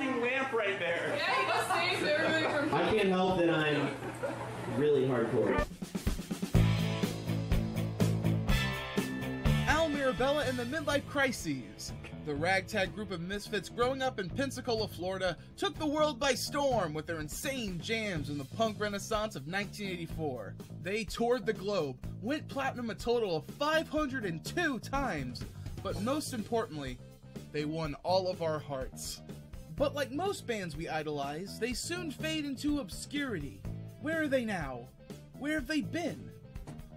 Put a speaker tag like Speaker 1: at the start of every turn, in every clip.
Speaker 1: fucking lamp right there.
Speaker 2: Yeah, he just saves everybody from...
Speaker 1: I can't help that I'm really hardcore.
Speaker 3: Mirabella and the Mid-Life Crises. The ragtag group of misfits growing up in Pensacola, Florida, took the world by storm with their insane jams in the punk renaissance of 1984. They toured the globe, went platinum a total of 502 times, but most importantly, they won all of our hearts. But like most bands we idolize, they soon fade into obscurity. Where are they now? Where have they been?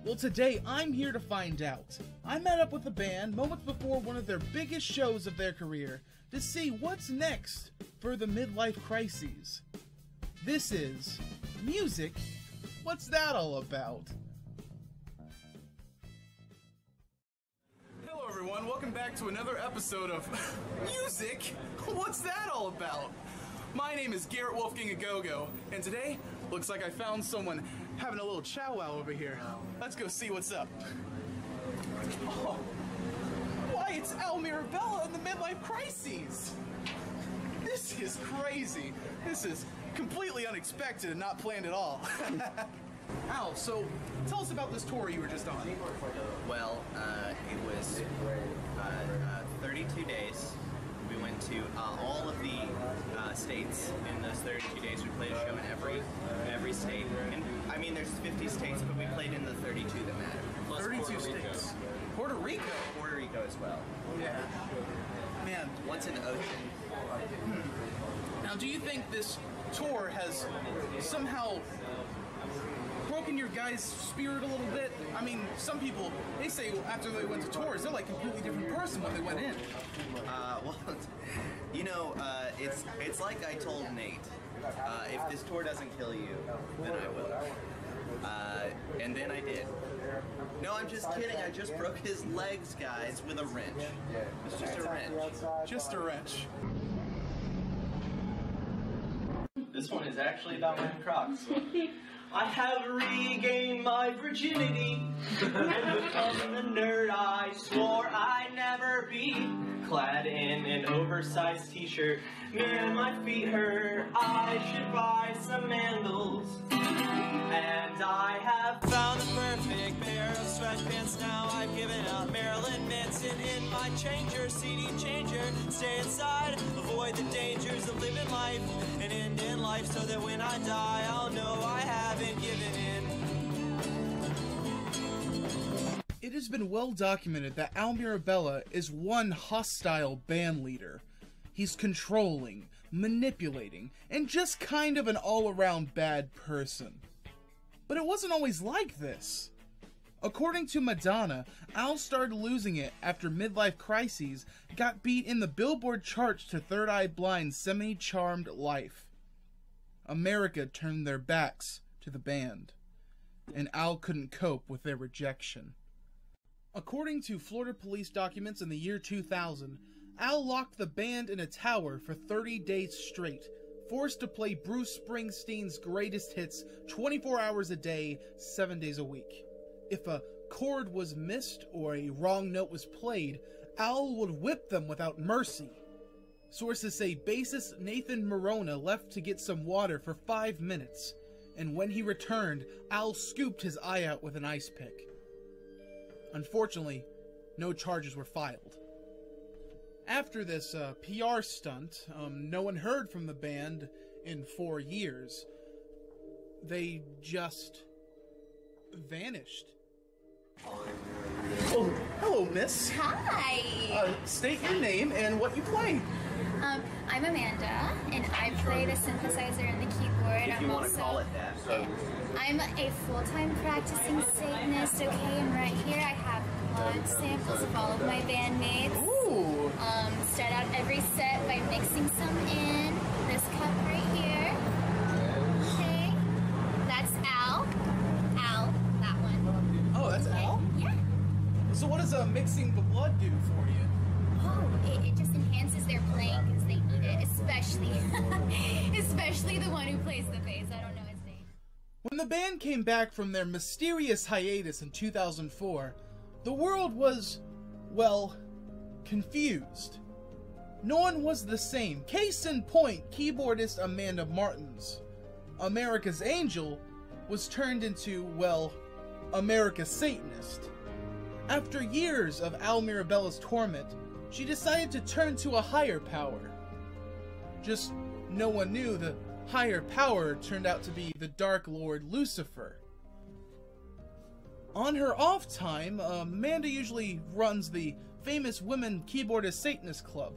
Speaker 3: Well, today I'm here to find out. I met up with the band moments before one of their biggest shows of their career to see what's next for the Mid-Life Crises. This is Music. What's that all about? Hello everyone, welcome back to another episode of Music. What's that all about? My name is Garrett Wolfgang Agogo, and today looks like I found someone having a little chow-wow over here. Let's go see what's up. Oh, why, it's Mirabella and the Mid-Life Crises! This is crazy. This is completely unexpected and not planned at all. Al, so tell us about this tour you were just on.
Speaker 4: Well, it was 32 days. We went to all of the states in those 32 days. We played a show in every state. And, I mean, there's 50 states, but we played in the 32 that matter. Plus
Speaker 3: 32 states. Puerto Rico?
Speaker 4: Puerto Rico as well.
Speaker 3: Yeah. Man.
Speaker 4: Once in the ocean.
Speaker 3: Now, do you think this tour has somehow broken your guys' spirit a little bit? I mean, some people, they say after they went to tours, they're like a completely different person when they went in.
Speaker 4: Well, you know, it's like I told Nate, if this tour doesn't kill you, then I will. And then I did. No, I'm just kidding. I just broke his legs, guys, with a wrench. It's just a wrench.
Speaker 3: Just a wrench.
Speaker 1: This one is actually about my Crocs. I have regained my virginity and become the nerd I swore I'd never be. Clad in an oversized t-shirt, man, my feet hurt. I should buy some mandals. And I have
Speaker 5: found the perfect pair of sweatpants. Now I've given up Marilyn Manson in my changer, CD changer. Stay inside, avoid the dangers of living life and end in life, so that when I die, I'll know I haven't given in.
Speaker 3: It has been well documented that Mirabella is one hostile band leader. He's controlling, manipulating, and just kind of an all-around bad person. But it wasn't always like this. According to Madonna, Al started losing it after Mid-Life Crises got beat in the Billboard charts to Third Eye Blind's Semi-Charmed Life. America turned their backs to the band, and Al couldn't cope with their rejection. According to Florida police documents in the year 2000, Al locked the band in a tower for 30 days straight, forced to play Bruce Springsteen's greatest hits 24 hours a day, 7 days a week. If a chord was missed or a wrong note was played, Al would whip them without mercy. Sources say bassist Nathan Morona left to get some water for 5 minutes, and when he returned, Al scooped his eye out with an ice pick. Unfortunately, no charges were filed. After this PR stunt, no one heard from the band in 4 years. They just vanished. Oh, hello, miss.
Speaker 6: Hi.
Speaker 3: State your name and what you play.
Speaker 6: I'm Amanda, and I play the synthesizer and the keyboard.
Speaker 4: If you want to call it that.
Speaker 6: I'm a full-time practicing Satanist, okay, and right here I have blood samples of all of my bandmates.
Speaker 3: Ooh.
Speaker 6: Start out every set by mixing some in this cup right here. Okay, that's Al. Al, that one.
Speaker 3: Oh, that's
Speaker 6: okay.
Speaker 3: Al?
Speaker 6: Yeah.
Speaker 3: So what does mixing the blood do for you?
Speaker 6: Oh, it just enhances their playing because they need it, especially the one who plays the bass. I don't know his name.
Speaker 3: When the band came back from their mysterious hiatus in 2004, the world was, well, confused. no one was the same. Case in point, keyboardist Amanda Martins. America's Angel was turned into, well, America's Satanist. After years of Al Mirabella's torment, she decided to turn to a higher power. Just no one knew the higher power turned out to be the Dark Lord Lucifer. On her off time, Amanda usually runs the famous Women Keyboardist Satanist Club,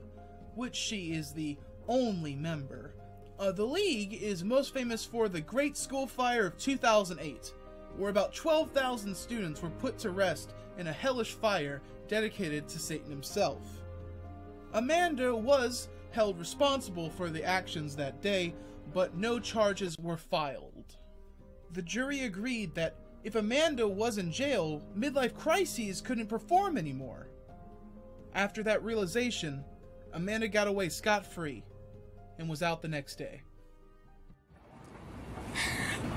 Speaker 3: which she is the only member. The League is most famous for the Great School Fire of 2008, where about 12,000 students were put to rest in a hellish fire dedicated to Satan himself. Amanda was held responsible for the actions that day, but no charges were filed. The jury agreed that if Amanda was in jail, Mid-Life Crises couldn't perform anymore. After that realization, Amanda got away scot-free and was out the next day.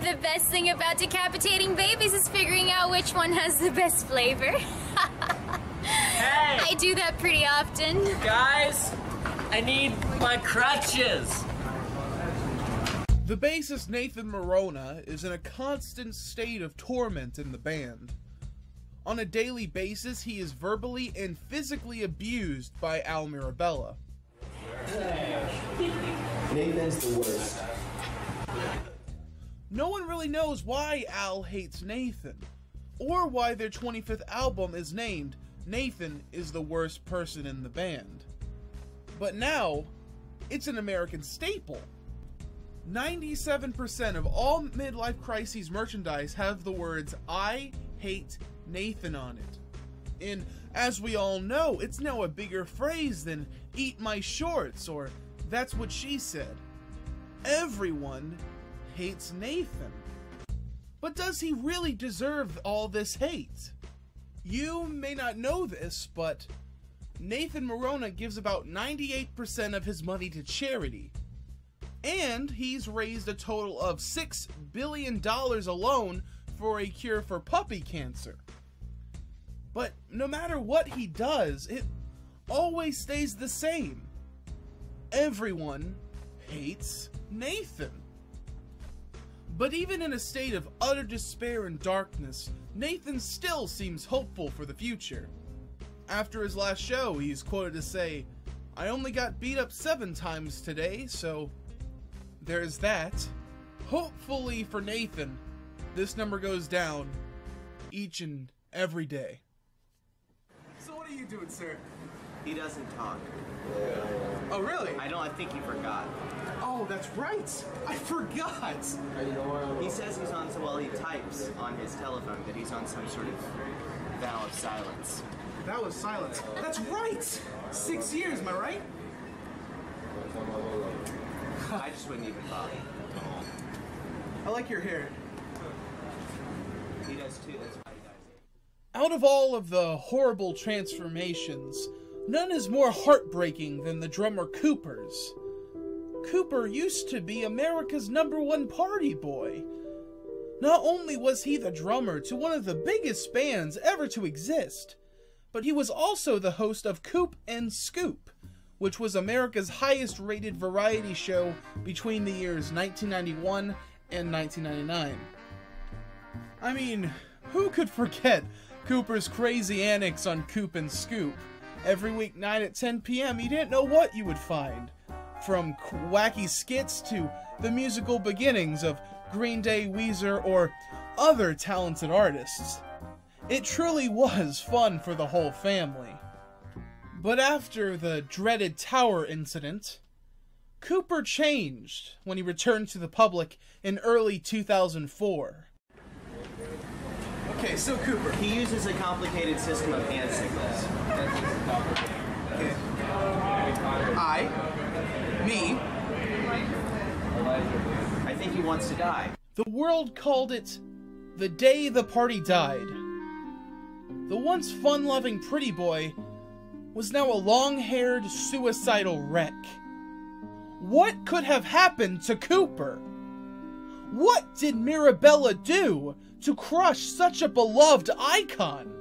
Speaker 6: The best thing about decapitating babies is figuring out which one has the best flavor.
Speaker 7: Hey!
Speaker 6: I do that pretty often.
Speaker 7: Guys, I need my crutches.
Speaker 3: The bassist Nathan Morona is in a constant state of torment in the band. On a daily basis, he is verbally and physically abused by Al Mirabella.
Speaker 8: Nathan's the worst.
Speaker 3: No one really knows why Al hates Nathan, or why their 25th album is named Nathan is the Worst Person in the Band. But now, it's an American staple. 97% of all Mid-Life Crises merchandise have the words "I hate Nathan" on it. And as we all know, it's now a bigger phrase than "eat my shorts" or "that's what she said." Everyone hates Nathan. But does he really deserve all this hate? You may not know this, but Nathan Morona gives about 98% of his money to charity. And he's raised a total of $6 billion alone for a cure for puppy cancer. But no matter what he does, it always stays the same. Everyone hates Nathan. But even in a state of utter despair and darkness, Nathan still seems hopeful for the future. After his last show, he's quoted to say, "I only got beat up 7 times today, so there's that." Hopefully for Nathan, this number goes down each and every day.
Speaker 9: So what are you doing, sir?
Speaker 4: He doesn't talk.
Speaker 9: Oh, really?
Speaker 4: I think you forgot.
Speaker 9: Oh, that's right. I forgot.
Speaker 4: He says he's on, well, he types on his telephone that he's on some sort of vow of silence.
Speaker 9: That was silence. That's right. 6 years, am I right?
Speaker 4: I just wouldn't even bother.
Speaker 9: I like your hair.
Speaker 4: He does too, that's why he does.
Speaker 3: Out of all of the horrible transformations, none is more heartbreaking than the drummer Cooper's. Cooper used to be America's #1 party boy. Not only was he the drummer to one of the biggest bands ever to exist, but he was also the host of Coop and Scoop, which was America's highest rated variety show between the years 1991 and 1999. I mean, who could forget Cooper's crazy antics on Coop and Scoop? Every weeknight at 10 p.m. you didn't know what you would find. From wacky skits to the musical beginnings of Green Day, Weezer, or other talented artists. It truly was fun for the whole family. But after the dreaded tower incident, Cooper changed when he returned to the public in early 2004.
Speaker 9: Okay, so Cooper.
Speaker 4: He uses a complicated system of hand signals.
Speaker 9: Okay. Me.
Speaker 4: I think he wants to die.
Speaker 3: The world called it the day the party died. The once fun-loving pretty boy was now a long-haired, suicidal wreck. What could have happened to Cooper? What did Mirabella do to crush such a beloved icon?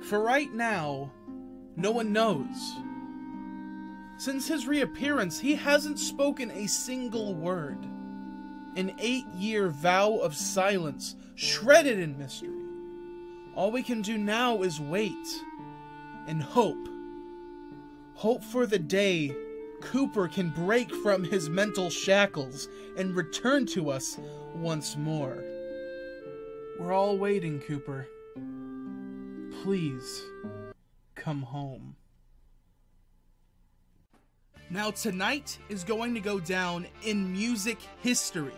Speaker 3: For right now, No one knows. Since his reappearance, he hasn't spoken a single word. An 8-year vow of silence, shredded in mystery. All we can do now is wait and hope. Hope for the day Cooper can break from his mental shackles and return to us once more. We're all waiting, Cooper. Please, come home. Now tonight is going to go down in music history.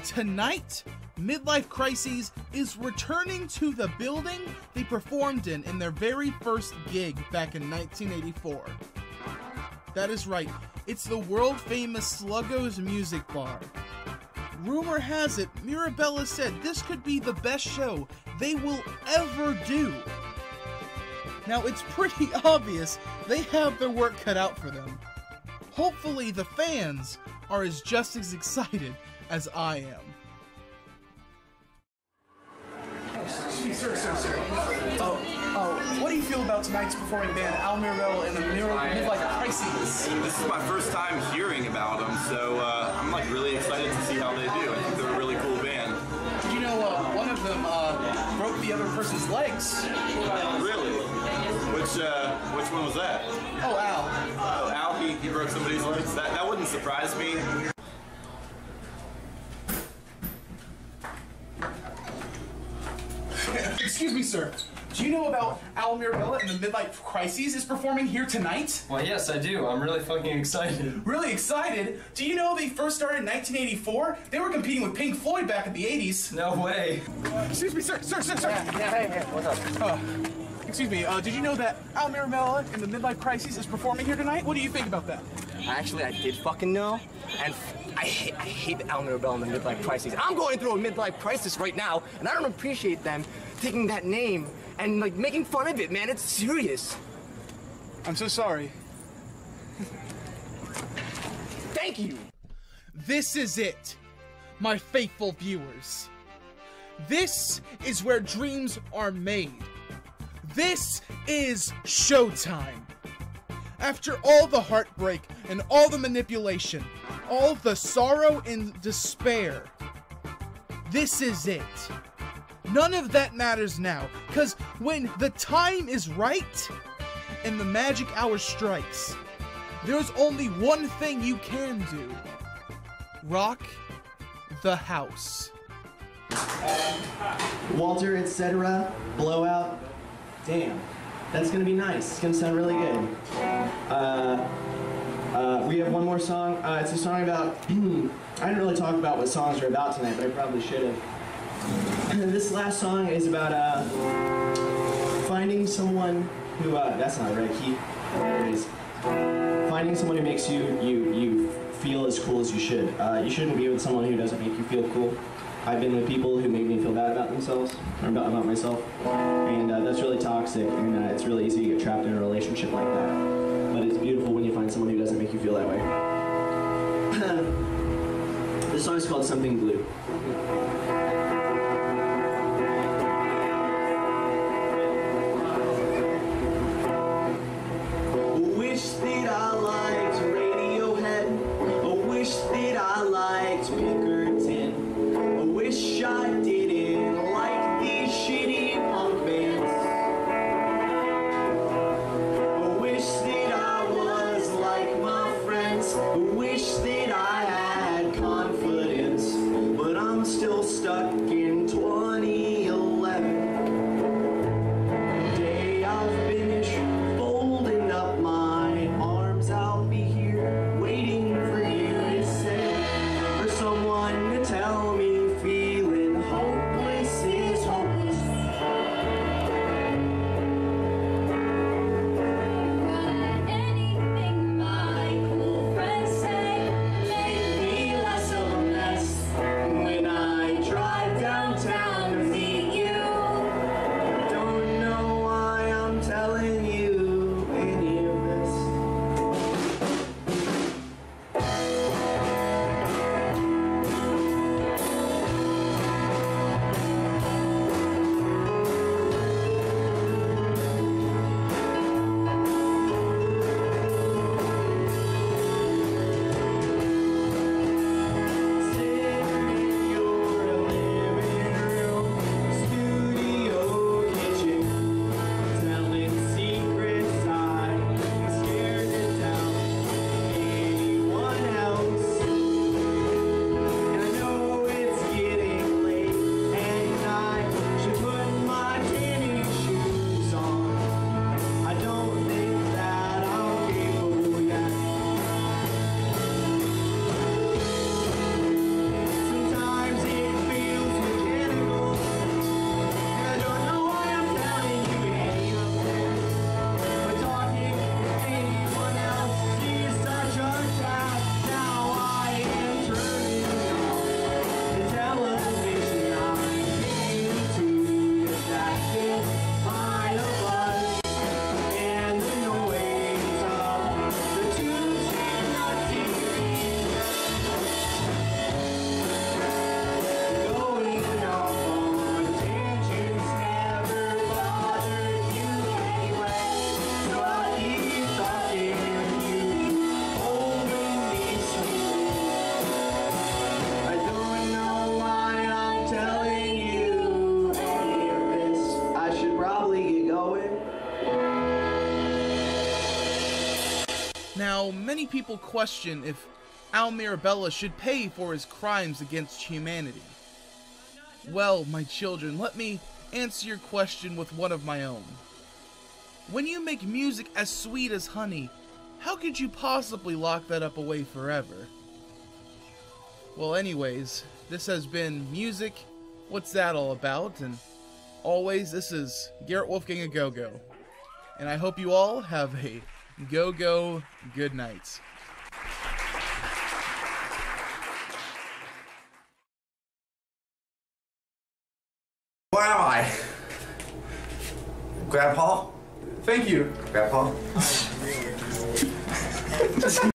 Speaker 3: Tonight, Mid-Life Crises is returning to the building they performed in their very first gig back in 1984. That is right, it's the world-famous Sluggo's Music Bar. Rumor has it, Mirabella said this could be the best show they will ever do. Now, it's pretty obvious they have their work cut out for them. Hopefully, the fans are just as excited as I am.
Speaker 9: Sir. What do you feel about tonight's performing band, Mirabella and the Mid-Life Crises?
Speaker 10: This is my first time hearing about them, so I'm like really excited to see how they do. I think they're a really cool band.
Speaker 9: Did you know one of them broke the other person's legs?
Speaker 10: Really? Which one was that?
Speaker 9: Oh, Al.
Speaker 10: Oh, Al, he broke somebody's legs? That wouldn't surprise me.
Speaker 9: Excuse me, sir. Do you know about Mirabella and the Mid-Life Crises is performing here tonight?
Speaker 7: Well, yes, I do. I'm really fucking excited.
Speaker 9: Really excited? Do you know they first started in 1984? They were competing with Pink Floyd back in the 80s.
Speaker 7: No way.
Speaker 9: Excuse me, sir.
Speaker 7: Hey, what's up?
Speaker 9: Excuse me, did you know that Mirabella and the Mid-Life Crises is performing here tonight? What do you think about that?
Speaker 11: Actually, I did fucking know, and I hate Mirabella and the Mid-Life Crises. I'm going through a midlife crisis right now, and I don't appreciate them taking that name and like making fun of it, man. It's serious.
Speaker 9: I'm so sorry.
Speaker 11: Thank you.
Speaker 3: This is it, my faithful viewers. This is where dreams are made. This is showtime. After all the heartbreak and all the manipulation, all the sorrow and despair, this is it. None of that matters now, because when the time is right and the magic hour strikes, there's only one thing you can do. Rock the house.
Speaker 8: Walter, etc. Blowout. Damn. That's gonna be nice. It's gonna sound really good. We have one more song. It's a song about... I didn't really talk about what songs are about tonight, but I probably should have. This last song is about finding someone who... that's not right, Keith. There it is. Finding someone who makes you feel as cool as you should. You shouldn't be with someone who doesn't make you feel cool. I've been with people who make me feel bad about themselves, or about myself, and that's really toxic, and it's really easy to get trapped in a relationship like that. But it's beautiful when you find someone who doesn't make you feel that way. This song is called Something Blue. Wish that I liked Radiohead. I wish that I liked Pinkerton. I wish I didn't like these shitty punk bands. I wish that I was like my friends. I wish that I had confidence, but I'm still
Speaker 3: Now, many people question if Al Mirabella should pay for his crimes against humanity. Well, my children, let me answer your question with one of my own. When you make music as sweet as honey, how could you possibly lock that up away forever? Well, anyways, this has been Music, What's That All About? And always, this is Garrett Wolfgang a Go-Go. And I hope you all have a go-go good night.
Speaker 12: Where am I? Grandpa?
Speaker 9: Thank you.
Speaker 12: Grandpa?